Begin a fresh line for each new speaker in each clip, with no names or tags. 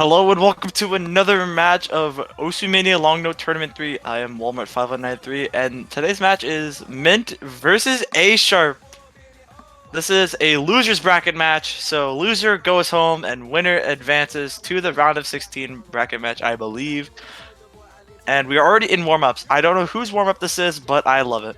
Hello and welcome to another match of Mania Long Note Tournament 3. I am Walmart5193 and today's match is Mint versus ASharpp. This is a loser's bracket match, so loser goes home and winner advances to the round of 16 bracket match, I believe. And we are already in warm-ups. I don't know whose warm-up this is, but I love it.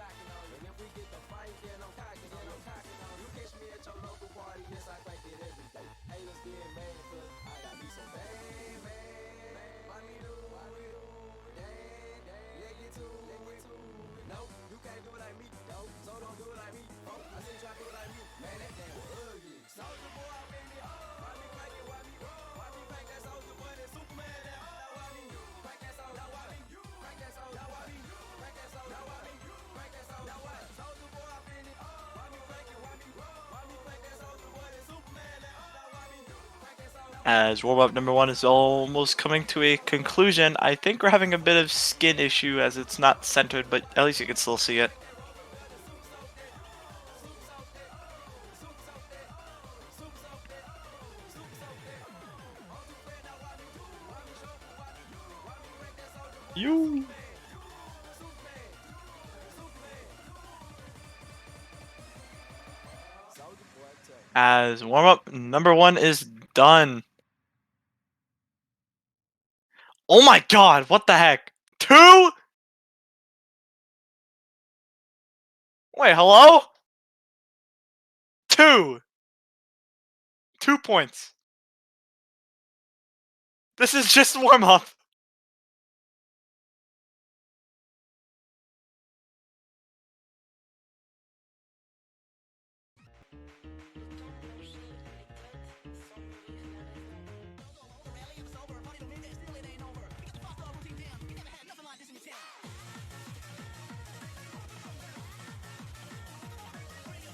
As warm-up number 1 is almost coming to a conclusion, I think we're having a bit of skin issue as it's not centered, but at least you can still see it. You. As warm-up number 1 is done. Oh my god, what the heck? 2? Wait, hello? 2! 2 points. This is just warm-up.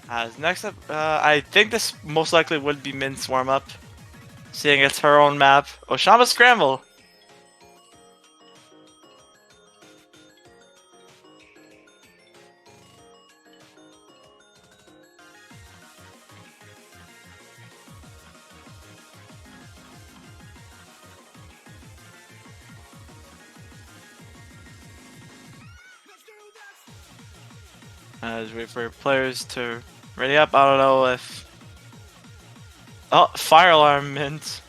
As next up, I think this most likely would be Mint's warm-up, seeing it's her own map. Oshama Scramble. As we wait for players to ready up. I don't know if... Oh, fire alarm Mint.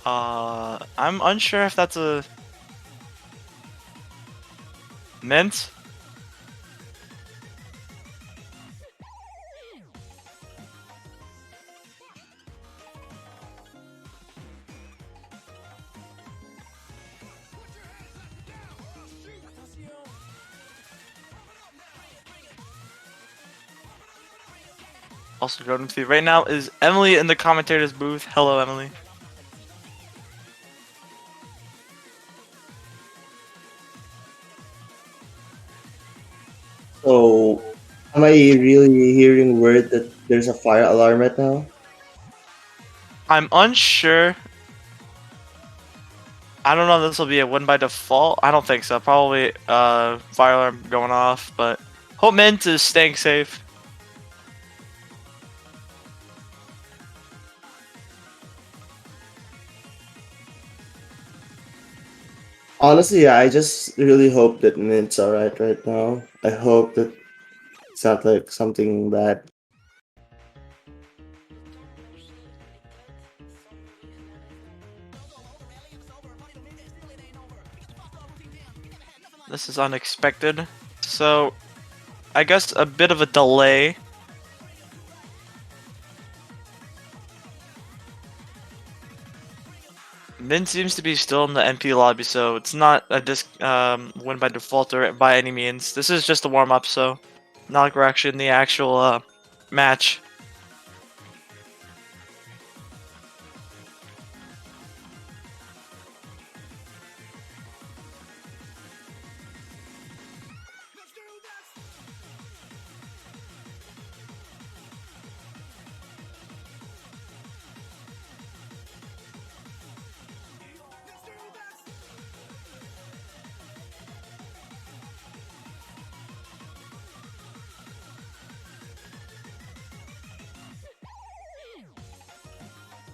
I'm unsure if that's a... Mint? Also going to right now is Emily in the commentator's booth. Hello, Emily.
So, am I really hearing word that there's a fire alarm right now?
I'm unsure. I don't know if this will be a win by default. I don't think so. Probably fire alarm going off, but hope Mint is staying safe.
Honestly, yeah, I just really hope that Mint's alright right now. I hope that it's not like something bad.
This is unexpected. So, I guess a bit of a delay. Mint seems to be still in the NP lobby, so it's not a win by default or by any means. This is just a warm-up, so not like we're actually in the actual match.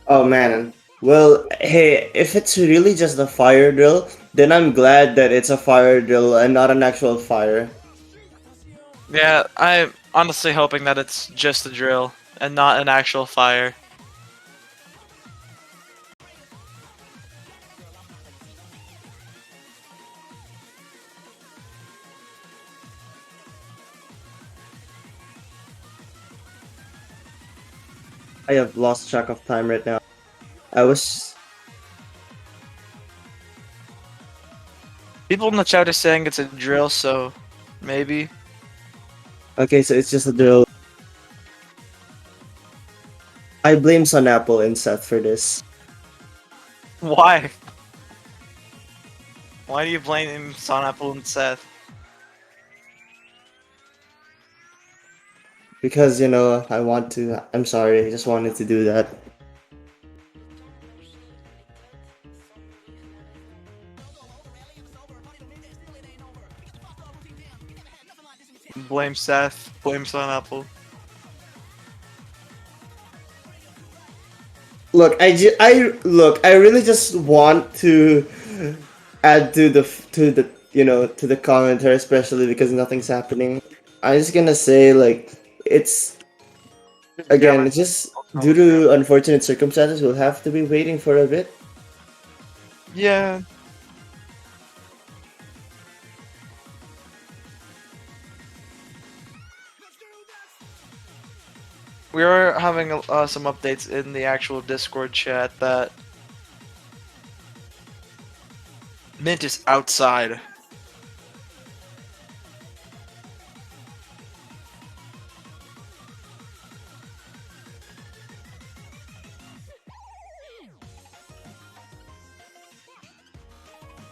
Oh man. Well, hey, if it's really just a fire drill, then I'm glad that it's a fire drill and not an actual fire.
Yeah, I'm honestly hoping that it's just a drill and not an actual fire.
I have lost track of time right now. I was
People in the chat are saying it's a drill, so maybe.
okay, so it's just a drill. I blame Sun Apple and Seth for this
Why? Why do you blame Sonapple and Seth?
because you know I want to. I'm sorry, I just wanted to do that.
Blame Seth, blame Sonapple.
I really just want to add to the commentary, especially because nothing's happening. I'm just gonna say like it's again, it's just due to unfortunate circumstances, we'll have to be waiting for a bit.
Yeah. We are having some updates in the actual Discord chat that Mint is outside.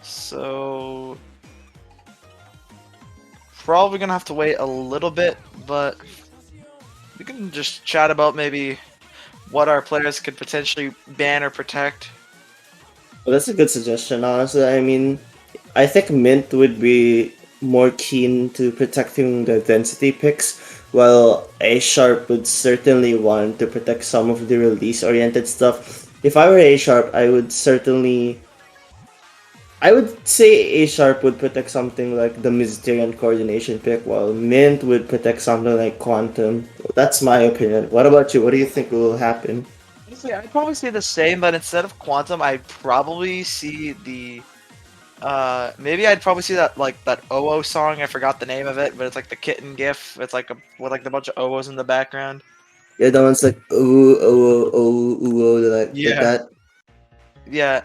So probably gonna have to wait a little bit, but we can just chat about maybe what our players could potentially ban or protect.
Well, that's a good suggestion, honestly. I mean, I think Mint would be more keen to protecting the density picks, while ASharpp would certainly want to protect some of the release-oriented stuff. If I were ASharpp, I would say ASharpp would protect something like the Mysterian coordination pick, while Mint would protect something like Quantum. That's my opinion. What about you? What do you think will happen?
Honestly, I'd probably say the same, but instead of Quantum, I'd probably see the maybe I'd probably see that like that OO song. I forgot the name of it, but it's like the kitten gif. It's like a with like a bunch of OOs in the background.
Yeah, the one's like ooh oh oh ooh oh like
Yeah.
that.
Yeah,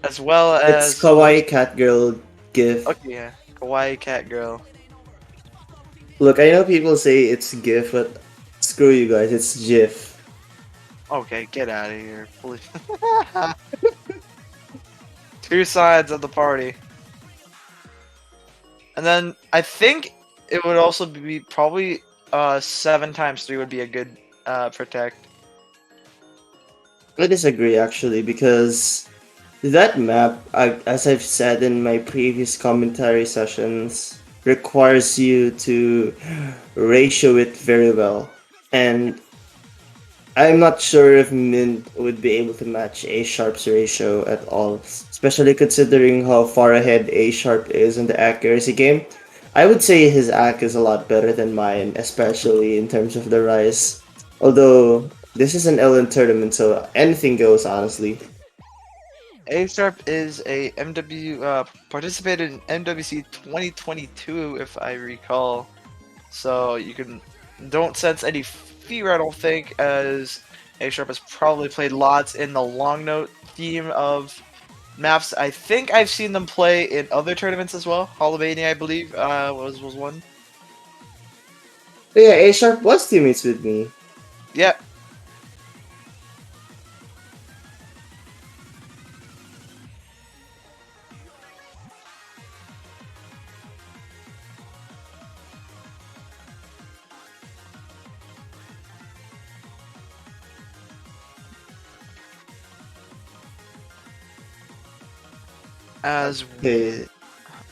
as well
It's
as
kawaii cat girl gif.
okay, yeah, Kawaii Cat Girl.
Look, I know people say it's gif, but screw you guys, it's GIF.
Okay, get out of here, please. Two sides of the party, and then I think it would also be probably 7 times 3 would be a good protect.
I disagree actually because that map, as I've said in my previous commentary sessions, requires you to ratio it very well. And I'm not sure if Mint would be able to match ASharpp's ratio at all, especially considering how far ahead ASharpp is in the accuracy game. I would say his AC is a lot better than mine, especially in terms of the rise. Although this is an LN tournament, so anything goes, honestly.
ASharpp is a MW participated in MWC 2022, if I recall. So you can don't sense any fear, I don't think, as ASharpp has probably played lots in the long note theme of maps. I think I've seen them play in other tournaments as well. Holomania, I believe, was one.
But yeah, ASharpp was teammates with me.
Yeah, as
Okay,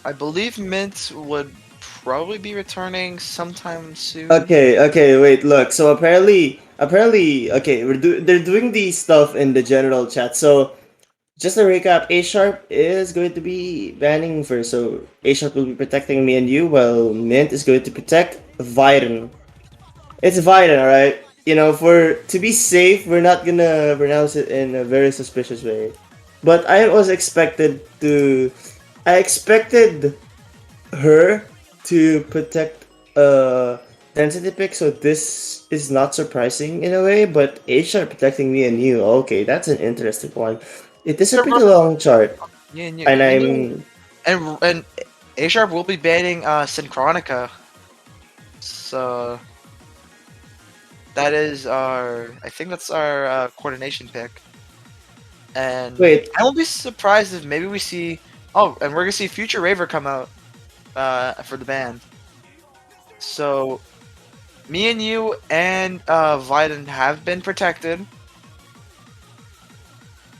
I believe Mint would probably be returning sometime soon.
okay, wait, look. So apparently, apparently, okay, they're doing the stuff in the general chat. So just a recap, ASharpp is going to be banning first. So ASharpp will be protecting me and you, while Mint is going to protect Viden. It's Viden, alright? You know, for to be safe, we're not gonna pronounce it in a very suspicious way. But I expected her to protect density pick, so this is not surprising in a way, but ASharpp protecting me and you. Okay, that's an interesting one. It is a
Sharp
pretty long chart,
Yeah, and
and
you
I'm
and ASharp will be banning Synchronica. So that is our I think that's our coordination pick. And
wait.
I won't be surprised if maybe we see and we're gonna see Future Raver come out for the band. So me and you and Viden have been protected.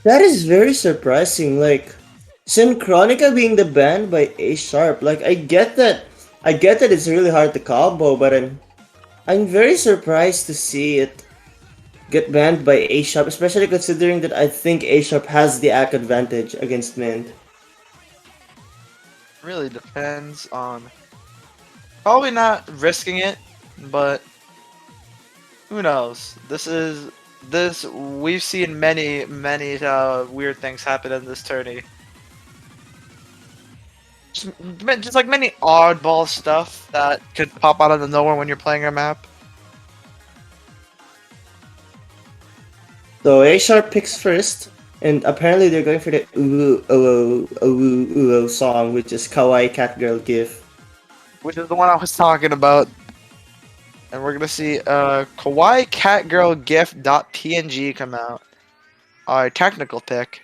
That is very surprising. Like Synchronica being the band by ASharpp. Like I get that it's really hard to combo, but I'm very surprised to see it get banned by ASharpp, especially considering that I think ASharpp has the act advantage against Mint.
Really depends on probably not risking it, but who knows? This we've seen many weird things happen in this tourney. Just like many oddball stuff that could pop out of the nowhere when you're playing a map.
So ASharpp picks first, and apparently they're going for the uwu uwo uwu uwo song, which is Kawaii Cat Girl GIF.
Which is the one I was talking about. And we're gonna see Kawaii Catgirl GIF.png come out. Our technical pick.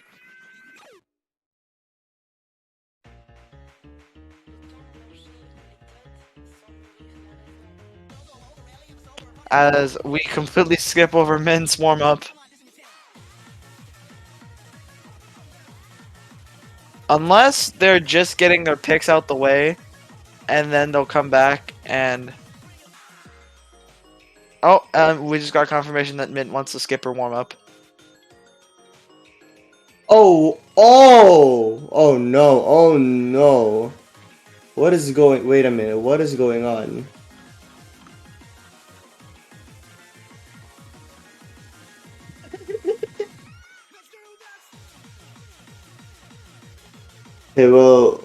As we completely skip over Min's warm up. Unless they're just getting their picks out the way, and then they'll come back and. Oh, we just got confirmation that Mint wants to skip her warm up.
Oh no, oh no. What is going, wait a minute, what is going on? Okay, well,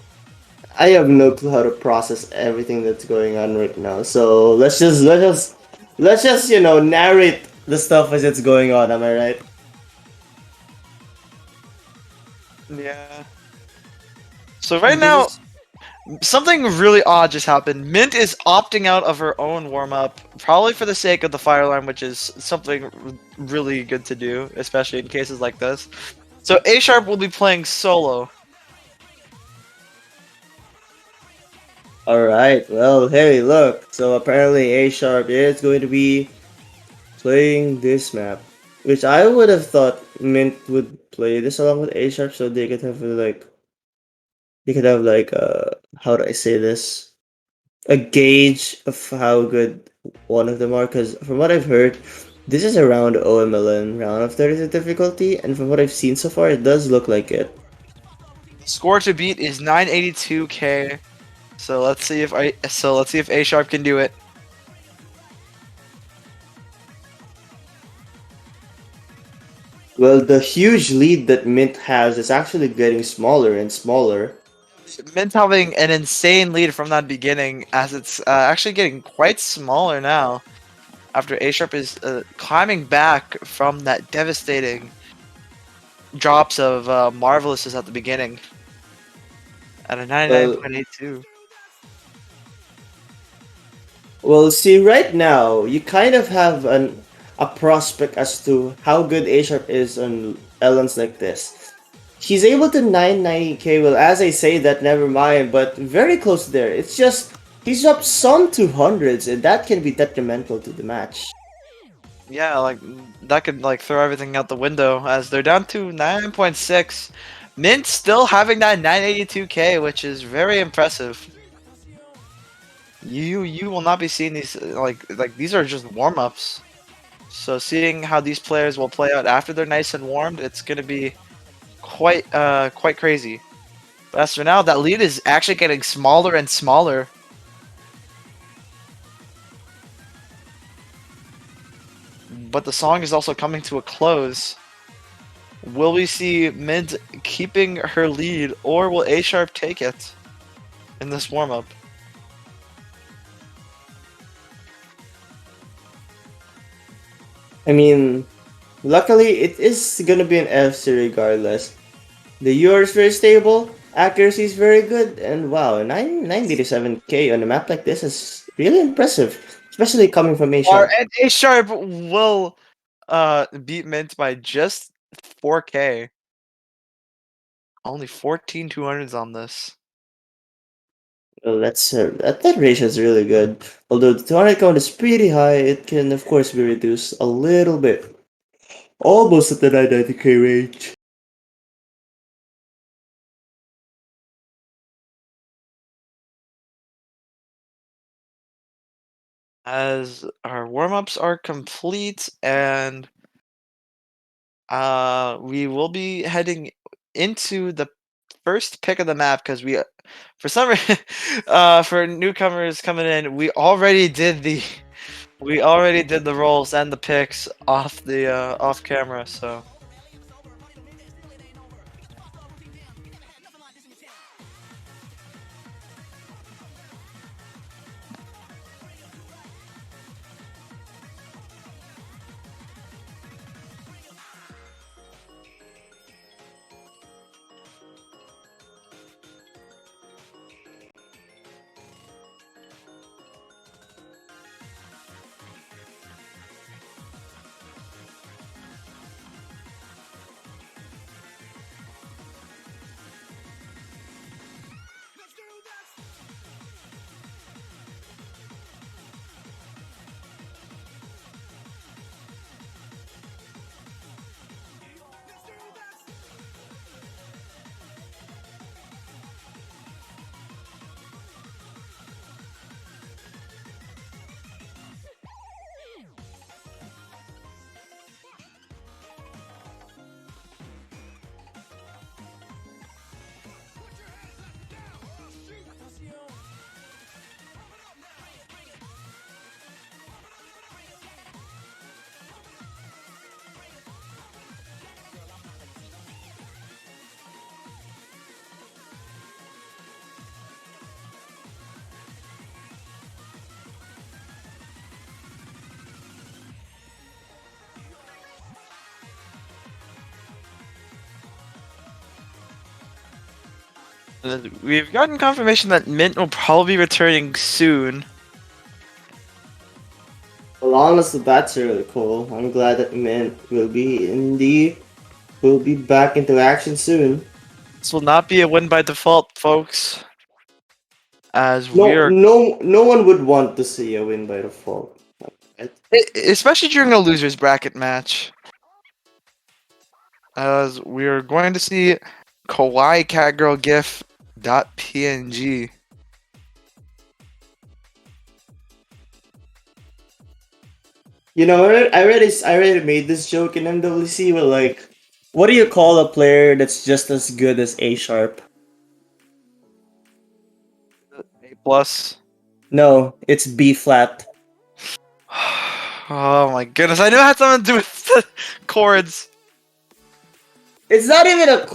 I have no clue how to process everything that's going on right now. So let's just narrate the stuff as it's going on. Am I right?
Yeah. So right now,
This is
something really odd just happened. Mint is opting out of her own warm up, probably for the sake of the fire line, which is something really good to do, especially in cases like this. So ASharpp will be playing solo.
all right. Well, hey, look. So apparently, ASharpp is going to be playing this map, which I would have thought Mint would play this along with ASharpp, so they could have like how do I say this? A gauge of how good one of them are. Because from what I've heard, this is around OMLN round of 30 difficulty, and from what I've seen so far, it does look like it.
Score to beat is 982k. So let's see if ASharpp can do it.
Well, the huge lead that Mint has is actually getting smaller and smaller.
Mint having an insane lead from that beginning, as it's actually getting quite smaller now. After ASharpp is climbing back from that devastating drops of Marvelouses at the beginning at a
Well,
99.82.
well, see, right now you kind of have a prospect as to how good ASharp is on Ellens like this. He's able to 990k. Well, as I say that, never mind, but very close there. It's just he's up some 200s, and that can be detrimental to the match.
Yeah, like that could like throw everything out the window as they're down to 9.6. Mint still having that 982k, which is very impressive. You will not be seeing these like these are just warm ups. So seeing how these players will play out after they're nice and warmed, it's gonna be quite crazy. But as for now, that lead is actually getting smaller and smaller. But the song is also coming to a close. Will we see Mint keeping her lead, or will ASharpp take it in this warm-up?
I mean, luckily it is gonna be an FC regardless. The UR is very stable, accuracy is very good, and wow, 997k on a map like this is really impressive, especially coming from
Or
ASharpp.
and ASharpp will beat Mint by just 4k. Only 14,200s on this.
Well, that ratio is really good. Although the 200 count is pretty high, it can of course be reduced a little bit. Almost at the 990k range.
As our warm-ups are complete and we will be heading into the first pick of the map because we for some reason for newcomers coming in we already did the rolls and the picks off the off camera, so we've gotten confirmation that Mint will probably be returning soon.
Well, honestly, that's really cool. I'm glad that Mint will be back into action soon.
This will not be a win by default, folks, as we
No,
are
no one would want to see a win by default. Right?
especially during a losers bracket match. As we're going to see Kawaii Catgirl GIF .png.
You know, I already made this joke in MWC, but like, what do you call a player that's just as good as ASharpp?
A plus.
No, it's B flat.
Oh my goodness! I knew it had something to do with the chords.
It's not even a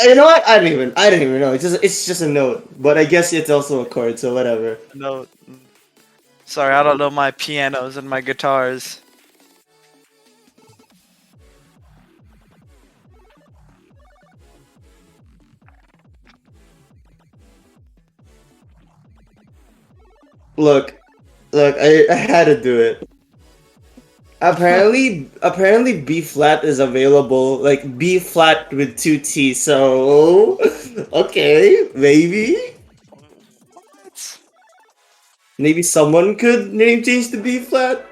you know what? I don't even know. It's just a note, but I guess it's also a chord, so whatever.
No, sorry, I don't know my pianos and my guitars.
Look, I had to do it. Apparently B flat is available, like B flat with two T. So okay,
What?
maybe someone could name change to B flat.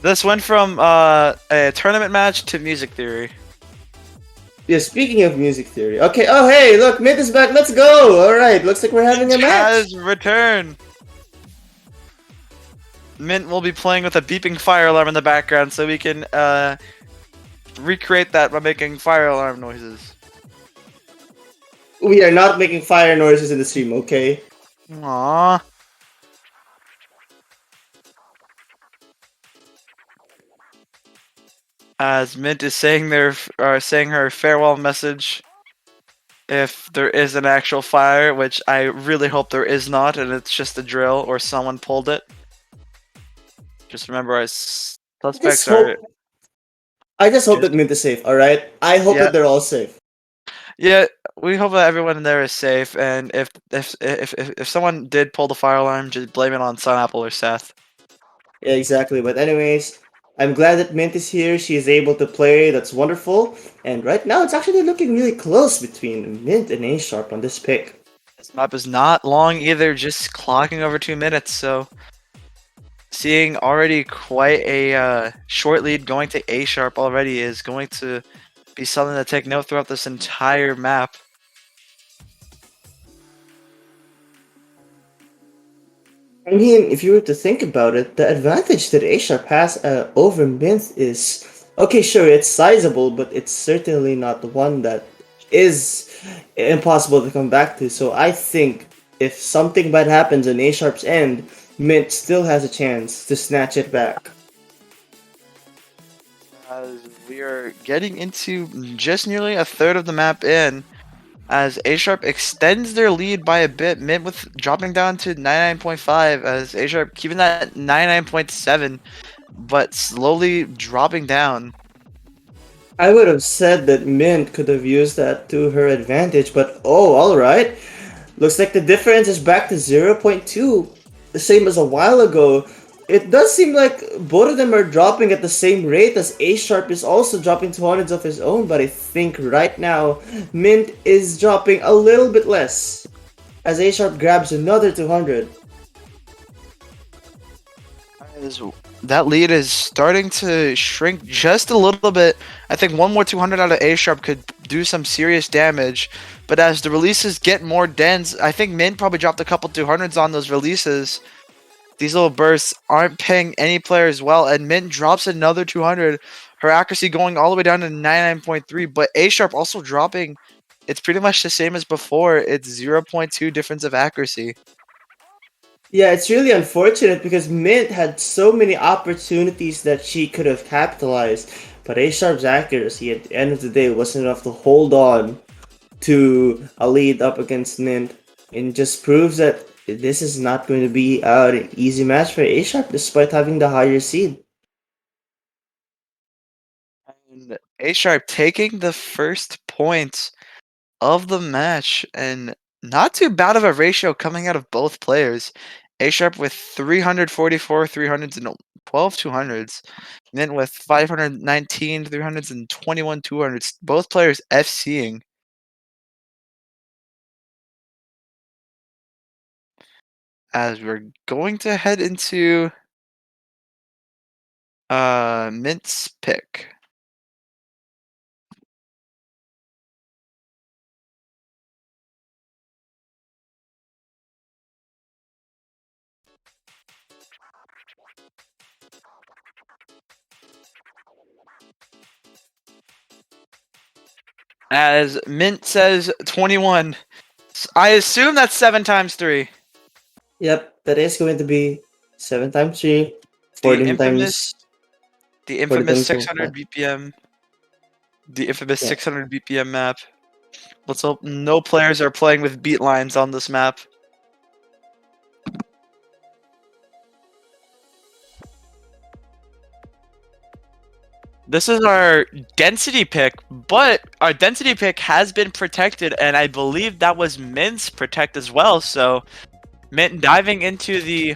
This went from a tournament match to music theory.
Yeah, speaking of music theory. Okay, oh hey, look, Mint is back. Let's go. All right, looks like we're having a match.
Has returned. Mint will be playing with a beeping fire alarm in the background, so we can recreate that by making fire alarm noises.
We are not making fire noises in the stream, okay?
Aww. As Mint is saying saying her farewell message. If there is an actual fire, which I really hope there is not, and it's just a drill or someone pulled it. Just remember, our
Just
suspects are
hope. I just hope
just
that Mint is safe. All right. I hope
yeah,
that they're all safe.
yeah. We hope that everyone in there is safe, and if someone did pull the fire alarm, just blame it on Sunapple or Seth.
Yeah, exactly. But anyways, I'm glad that Mint is here. She is able to play. That's wonderful. And right now, it's actually looking really close between Mint and ASharpp on this pick.
This map is not long either, just clocking over 2 minutes. So seeing already quite a short lead going to ASharpp already is going to be something to take note throughout this entire map.
I mean, if you were to think about it, the advantage that ASharpp has over Mint is okay. Sure, it's sizable, but it's certainly not the one that is impossible to come back to. So I think if something bad happens on ASharpp's end, Mint still has a chance to snatch it back.
As we are getting into just nearly a third of the map in, as ASharpp extends their lead by a bit, Mint with dropping down to 99.5, as ASharpp keeping that 99.7, but slowly dropping down.
I would have said that Mint could have used that to her advantage, but oh, alright. Looks like the difference is back to 0.2, the same as a while ago. It does seem like both of them are dropping at the same rate as ASharpp is also dropping 200s of his own, but I think right now Mint is dropping a little bit less as ASharpp grabs another 200.
That lead is starting to shrink just a little bit. I think one more 200 out of ASharpp could do some serious damage. But as the releases get more dense, I think Mint probably dropped a couple 200s on those releases. These little bursts aren't paying any players well, and Mint drops another 200. Her accuracy going all the way down to 99.3, but ASharpp also dropping. It's pretty much the same as before. It's 0.2 difference of accuracy.
Yeah, it's really unfortunate because Mint had so many opportunities that she could have capitalized, but ASharpp's accuracy at the end of the day wasn't enough to hold on to a lead up against Mint, and just proves that this is not going to be an easy match for ASharpp despite having the higher seed.
And ASharpp taking the first point of the match, and not too bad of a ratio coming out of both players. ASharpp with 344 300s and 12 200s, Mint with 519 300s and 21 200s. Both players FCing. As we're going to head into Mint's pick. As Mint says 21. I assume that's 7 times 3.
Yep, that is going to be 7 times 3,
The
14
infamous
times
the
40
infamous
times
600
4.
BPM. The infamous
Yeah.
600 BPM map. Let's hope no players are playing with beat lines on this map. This is our density pick, but our density pick has been protected, and I believe that was Mint's protect as well. So Mint diving into the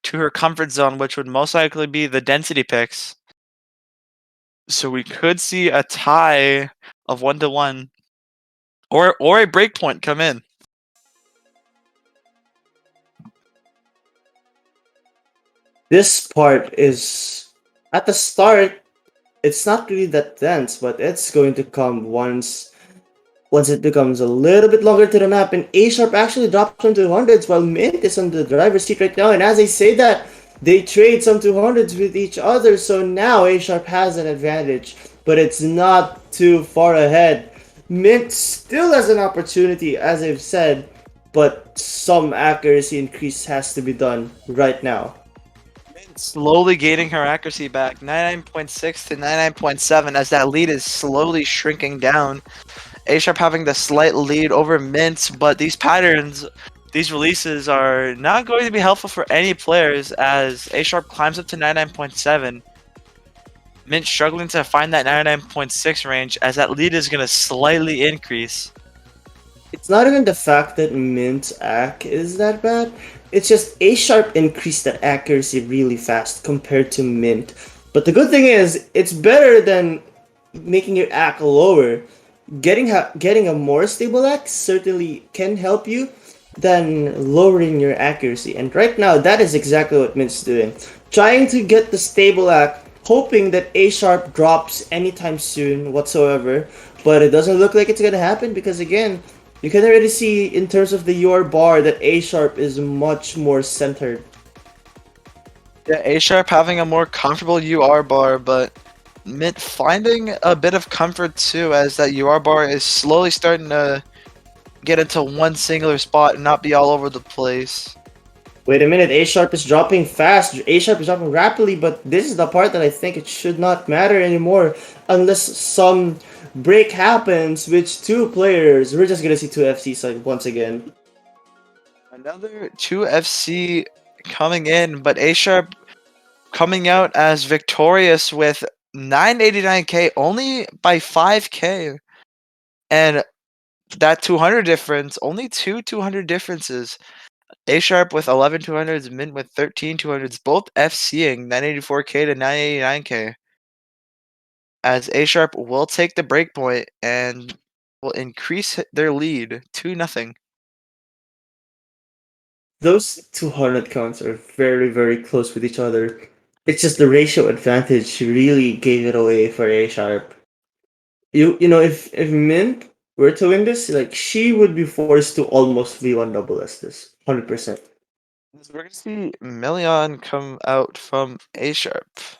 to her comfort zone, which would most likely be the density picks. So we could see a tie of 1-1, or a breakpoint come in.
This part is at the start, it's not really that dense, but it's going to come once Once it becomes a little bit longer to the map, and ASharpp actually drops some 200s while Mint is on the driver's seat right now. And as I say that, they trade some 200s with each other, so now ASharpp has an advantage, but it's not too far ahead. Mint still has an opportunity, as I've said, but some accuracy increase has to be done right now.
Slowly gaining her accuracy back, 99.6 to 99.7, as that lead is slowly shrinking down. ASharpp having the slight lead over Mint, but these patterns, these releases are not going to be helpful for any players as ASharpp climbs up to 99.7. Mint struggling to find that 99.6 range as that lead is going to slightly increase.
It's not even the fact that Mint's AC is that bad. It's just ASharpp increased that accuracy really fast compared to Mint. But the good thing is, it's better than making your AC lower. Getting a more stable AC certainly can help you than lowering your accuracy. And right now, that is exactly what Mint's doing. Trying to get the stable AC, hoping that ASharpp drops anytime soon whatsoever. But it doesn't look like it's gonna happen because again, you can already see in terms of the UR bar that ASharpp is much more centered.
Yeah, ASharpp having a more comfortable UR bar, but Mint finding a bit of comfort too, as that UR bar is slowly starting to get into one singular spot and not be all over the place.
Wait a minute, ASharpp is dropping fast. ASharpp is dropping rapidly, but this is the part that I think it should not matter anymore unless some break happens, which two players, we're just gonna see two FCs once again.
Another 2FC coming in, but ASharpp coming out as victorious with 989k only by 5k. And that 200 difference, only two 200 differences. ASharpp with 11 200s, Mint with 13 200s, both FCing 984k to 989k. As ASharpp will take the breakpoint and will increase their lead to nothing.
Those 200 counts are very, very close with each other. It's just the ratio advantage really gave it away for ASharpp. You know, if Mint were to win this, like she would be forced to almost V1 double S this 100%.
We're gonna see mLN come out from ASharpp.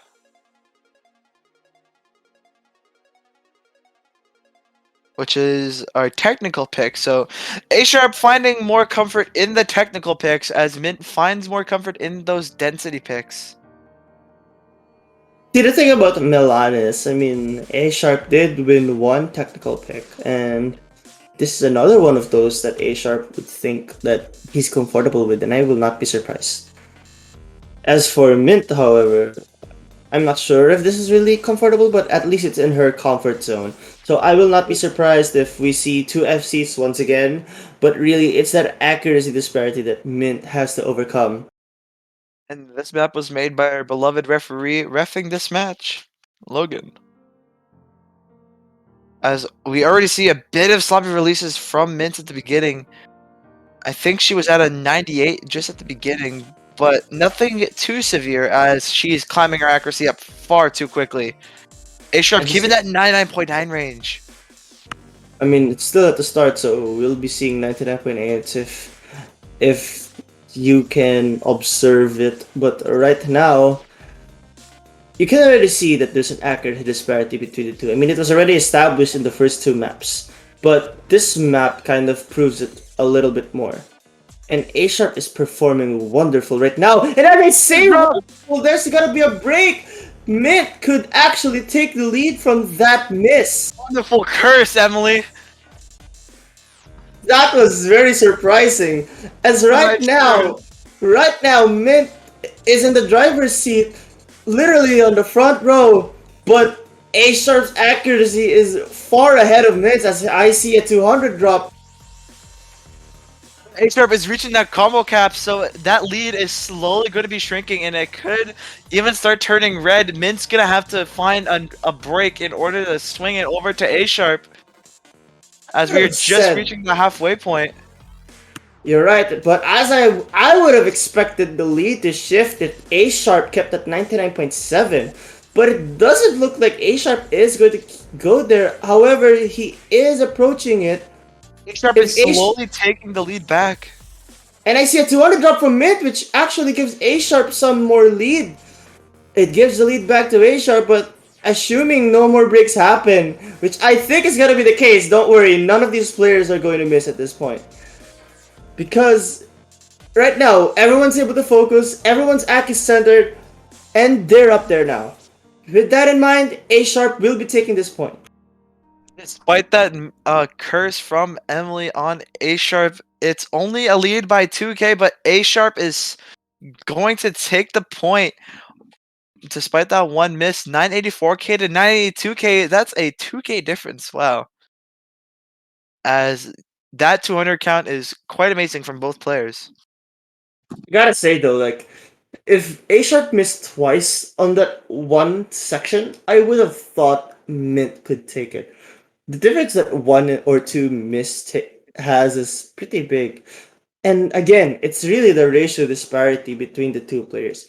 Which is our technical pick. So ASharpp finding more comfort in the technical picks as Mint finds more comfort in those density picks.
See, the thing about Milan is, I mean, ASharpp did win one technical pick, and this is another one of those that ASharpp would think that he's comfortable with, and I will not be surprised. As for Mint, however, I'm not sure if this is really comfortable, but at least it's in her comfort zone. So I will not be surprised if we see two FCs once again, but really it's that accuracy disparity that Mint has to overcome.
And this map was made by our beloved referee reffing this match, Logan. As we already see a bit of sloppy releases from Mint at the beginning. I think she was at a 98 just at the beginning, but nothing too severe as she's climbing her accuracy up far too quickly. ASharpp keeping that 99.9 range.
I mean, it's still at the start, so we'll be seeing 99.8 if you can observe it. But right now, you can already see that there's an accuracy disparity between the two. I mean, it was already established in the first two maps, but this map kind of proves it a little bit more. And ASharpp is performing wonderful right now. And as I say, well, there's gotta be a break. Mint could actually take the lead from that miss.
Wonderful curse, Emily.
That was very surprising. As right now, Mint is in the driver's seat, literally on the front row, but ASharpp's accuracy is far ahead of Mint's as I see a 200 drop.
ASharpp is reaching that combo cap, so that lead is slowly going to be shrinking, and it could even start turning red. Mint's going to have to find a break in order to swing it over to ASharpp, as we're just reaching the halfway point.
You're right, but as I would have expected the lead to shift if ASharpp kept at 99.7. but it doesn't look like ASharpp is going to go there. However, he is approaching it.
ASharpp
If
is
A
slowly taking the lead back.
and I see a 200 drop from mid, which actually gives ASharpp some more lead. It gives the lead back to ASharpp, but assuming no more breaks happen, which I think is gonna be the case, don't worry, none of these players are going to miss at this point. Because right now, everyone's able to focus, everyone's act is centered, and they're up there now. With that in mind, ASharpp will be taking this point.
Despite that curse from Emily on ASharpp, it's only a lead by 2k, but ASharpp is going to take the point. Despite that one miss, 984k to 982k, that's a 2k difference. Wow. As that 200 count is quite amazing from both players.
I gotta say though, like, if ASharpp missed twice on that one section, I would have thought Mint could take it. The difference that one or two missed has is pretty big. And again, it's really the ratio disparity between the two players.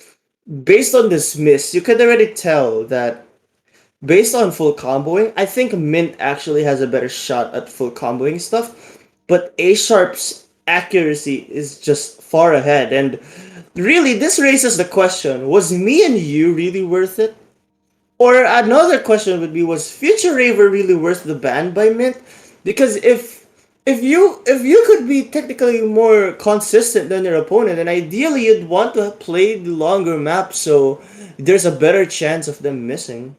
Based on this miss, you could already tell that based on full comboing, I think Mint actually has a better shot at full comboing stuff, but ASharpp's accuracy is just far ahead. And really, this raises the question, was me and you really worth it? Or another question would be, was Future Raver really worth the ban by Mint? Because if you could be technically more consistent than your opponent, and ideally you'd want to play the longer map so there's a better chance of them missing.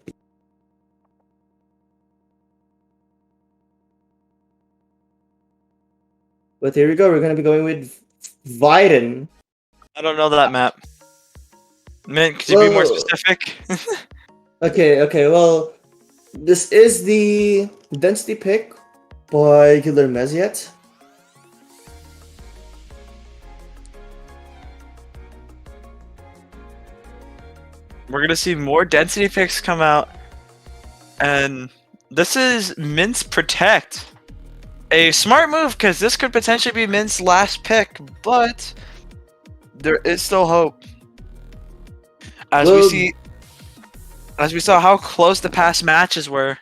But here we go, we're gonna be going with Viden.
I don't know that map. Mint, could you be more
Well,
specific?
okay, well, this is the density pick by Killer Meziet.
We're gonna see more density picks come out, and this is Mint's Protect. A smart move, because this could potentially be Mint's last pick, but there is still hope. As we
Well,
see, as we saw how close the past matches were.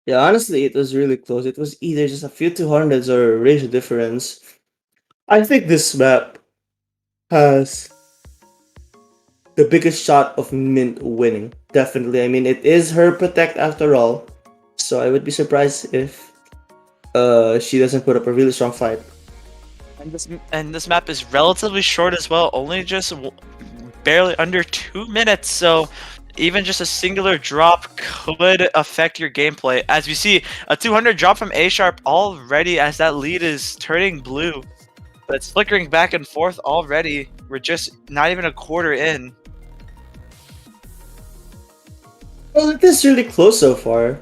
yeah, honestly, it was really close. It was either just a few 200s or a ratio difference. I think this map has the biggest shot of Mint winning. Definitely. I mean, it is her protect after all. So I would be surprised if she doesn't put up a really strong fight.
And this map is relatively short as well, only just barely under 2 minutes. So even just a singular drop could affect your gameplay. As we see a 200 drop from ASharpp already, as that lead is turning blue. But it's flickering back and forth already. We're just not even a quarter in.
Well, it is really close so far.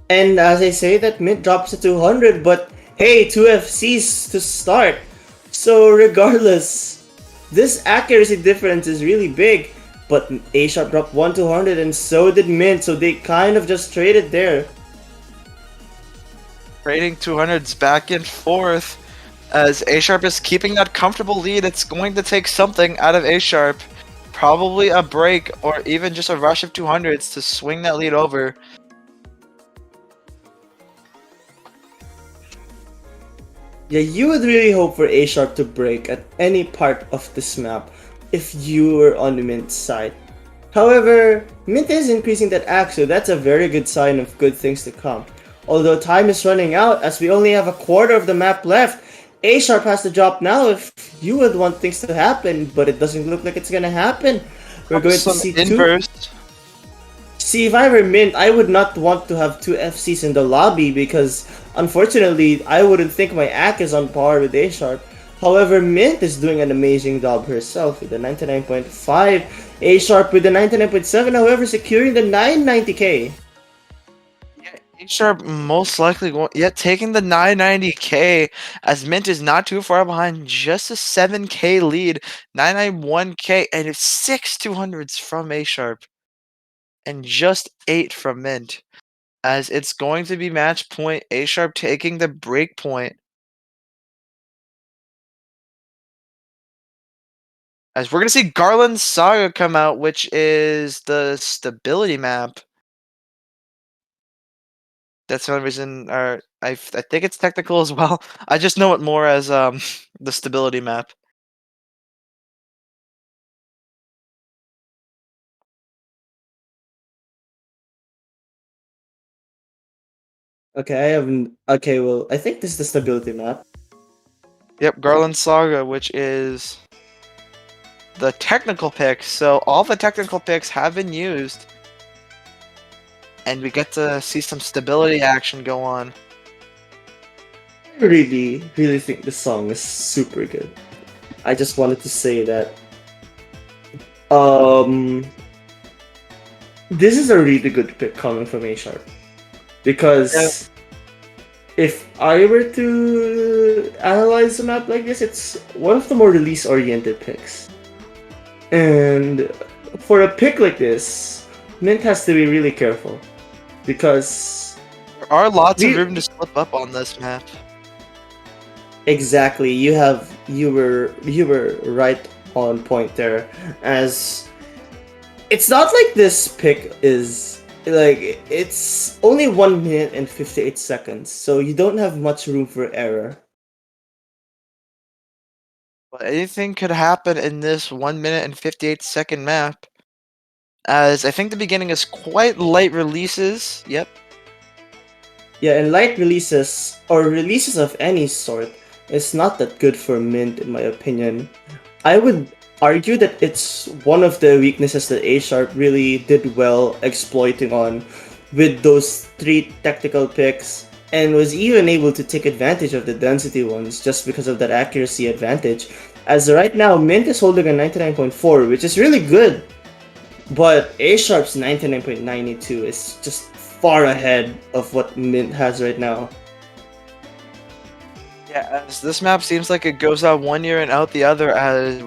And as I say, that Mint drops to 200, but hey, 2 FCs to start. So regardless, this accuracy difference is really big. But ASharpp dropped 1 200 and so did Mint, so they kind of just traded there.
Trading 200s back and forth. As ASharpp is keeping that comfortable lead, it's going to take something out of ASharpp. Probably a break or even just a rush of 200s to swing that lead over.
Yeah, you would really hope for ASharpp to break at any part of this map if you were on the Mint side. However, Mint is increasing that axe, so that's a very good sign of good things to come. Although time is running out, as we only have a quarter of the map left, ASharpp has to drop now if you would want things to happen, but it doesn't look like it's gonna happen. We're going to
Some
see
inverse.
See, if I were Mint, I would not want to have 2 FCs in the lobby because, unfortunately, I wouldn't think my AK is on par with ASharpp. However, Mint is doing an amazing job herself with the 99.5, ASharpp with the 99.7, however, securing the 990k.
ASharpp most likely yet taking the 990k, as Mint is not too far behind, just a 7k lead, 991k, and it's 6 200s from ASharpp, and just 8 from Mint. As it's going to be match point, ASharpp taking the break point. As we're gonna see Garland Saga come out, which is the stability map. That's the only reason, or I think it's technical as well. I just know it more as the stability map.
Okay, I haven't. Okay, well, I think this is the stability map.
Yep, Garland Saga, which is the technical picks. So all the technical picks have been used, and we get to see some stability action go on.
I really, really think this song is super good. I just wanted to say that. Um, this is a really good pick coming from ASharpp
Yeah.
because if I were to analyze a map like this, it's one of the more release-oriented picks. And for a pick like this, Mint has to be really careful because
There are lots of
we
room to slip up on this map.
exactly you were right on point there. As it's not like this pick is like it's only 1 minute and 58 seconds, so you don't have much room for error.
But anything could happen in this 1 minute and 58-second map. As I think the beginning is quite light releases. Yep.
Yeah, and light releases or releases of any sort is not that good for Mint in my opinion. I would argue that it's one of the weaknesses that ASharpp really did well exploiting on with those three tactical picks and was even able to take advantage of the density ones just because of that accuracy advantage. As right now, Mint is holding a 99.4, which is really good, but ASharpp's 99.92 is just far ahead of what Mint has right now.
Yeah, as this map seems like it goes out one year and out the other, as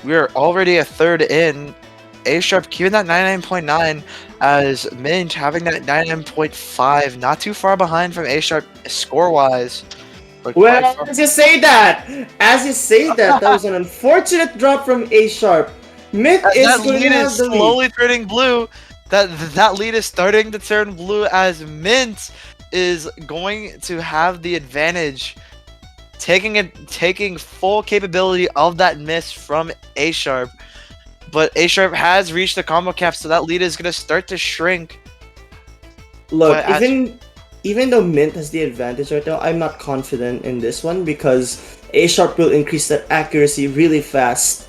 we're already a third in. ASharpp keeping that 99.9, as Mint having that 99.5, not too far behind from ASharpp score-wise. But quite
Well,
far.
as you say that, that was an unfortunate drop from ASharpp. Mint is
That
going to
lead is
have the lead.
slowly turning blue. That lead is starting to turn blue, as Mint is going to have the advantage, taking full capability of that miss from ASharpp. But ASharpp has reached the combo cap, so that lead is going to start to shrink.
Look,
But as
even though Mint has the advantage right now, I'm not confident in this one because ASharpp will increase that accuracy really fast.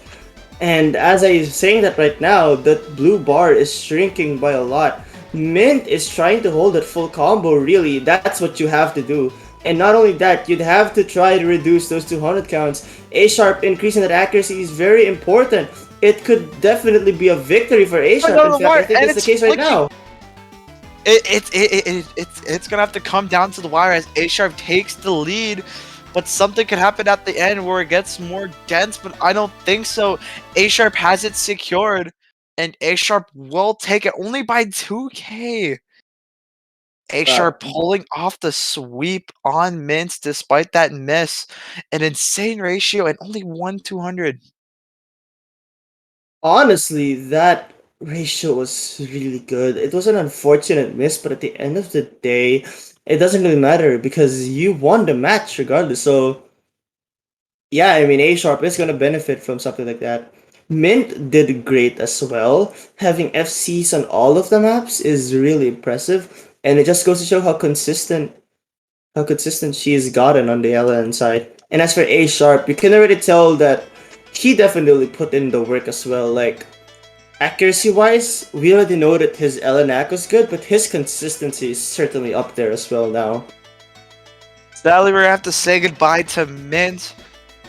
And as I am saying that right now, that blue bar is shrinking by a lot. Mint is trying to hold that full combo, really. That's what you have to do. And not only that, you'd have to try to reduce those 200 counts. ASharpp increasing that accuracy is very important. It could definitely be a victory for ASharpp. In fact, I think
and
that's the
it's
case right
flicking.
now.
It's gonna have to come down to the wire as ASharpp takes the lead, but something could happen at the end where it gets more dense, but I don't think so. ASharpp has it secured, and ASharpp will take it only by 2k.
But
ASharpp pulling off the sweep on Mints despite that miss. An insane ratio and only 1/200.
honestly, that ratio was really good. It was an unfortunate miss, but at the end of the day, it doesn't really matter because you won the match regardless. So yeah, I mean, ASharpp is gonna benefit from something like that. Mint did great as well. Having FCs on all of the maps is really impressive, and it just goes to show how consistent she has gotten on the LN side. And as for ASharpp, you can already tell that he definitely put in the work as well. Like accuracy wise, we already know that his LNAC was good, but his consistency is certainly up there as well now.
Sadly, we're gonna have to say goodbye to Mint,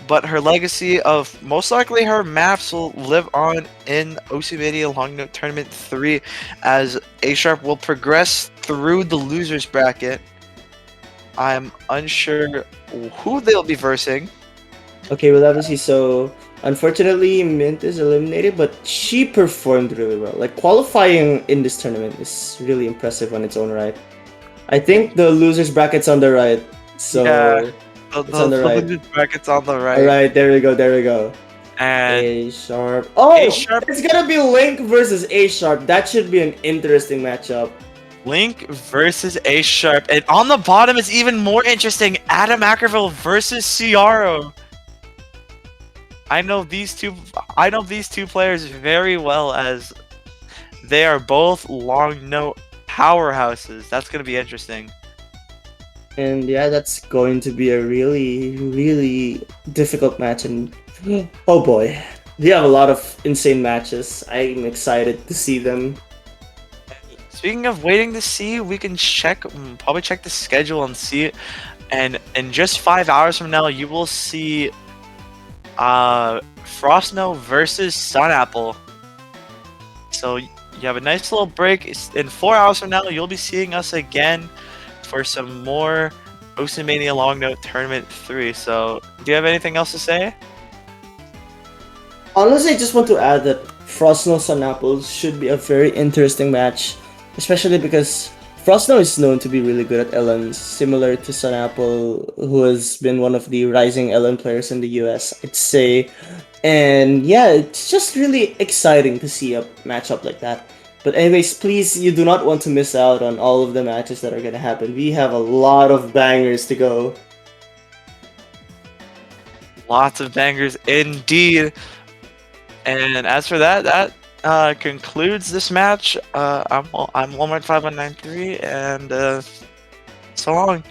but her legacy of most likely her maps will live on in Oceania Long Note Tournament 3, as ASharpp will progress through the losers bracket. I'm unsure who they'll be versing.
Okay, we'll have to see. So, unfortunately, Mint is eliminated, but she performed really well. Like, qualifying in this tournament is really impressive on its own right. I think the losers bracket's on the right.
Yeah,
So,
the,
it's on
the,
the
the
right.
losers bracket's on the right.
Alright, there we go, there we go.
And
ASharpp. Oh,
ASharpp
it's gonna be Link versus ASharpp. That should be an interesting matchup.
Link versus ASharpp. And on the bottom is even more interesting. Adam Ackerville versus Ciaro. I know these two players very well, as they are both long note powerhouses. That's gonna be interesting.
And yeah, that's going to be a really, really difficult match. And oh boy, we have a lot of insane matches. I'm excited to see them.
Speaking of waiting to see, we can probably check the schedule and see it. And in just 5 hours from now, you will see Frostno versus Sunapple. So you have a nice little break. In 4 hours from now, you'll be seeing us again for some more Oceanmania Long Note Tournament 3. So, do you have anything else to say?
Honestly, I just want to add that Frostno Apples should be a very interesting match, especially because Frostno is known to be really good at LNs, similar to Sunapple, who has been one of the rising LN players in the US, I'd say. And yeah, it's just really exciting to see a matchup like that. But anyways, please, you do not want to miss out on all of the matches that are gonna happen. We have a lot of bangers to go.
Lots of bangers indeed. And as for that concludes this match. I'm Walmart5193, and so long.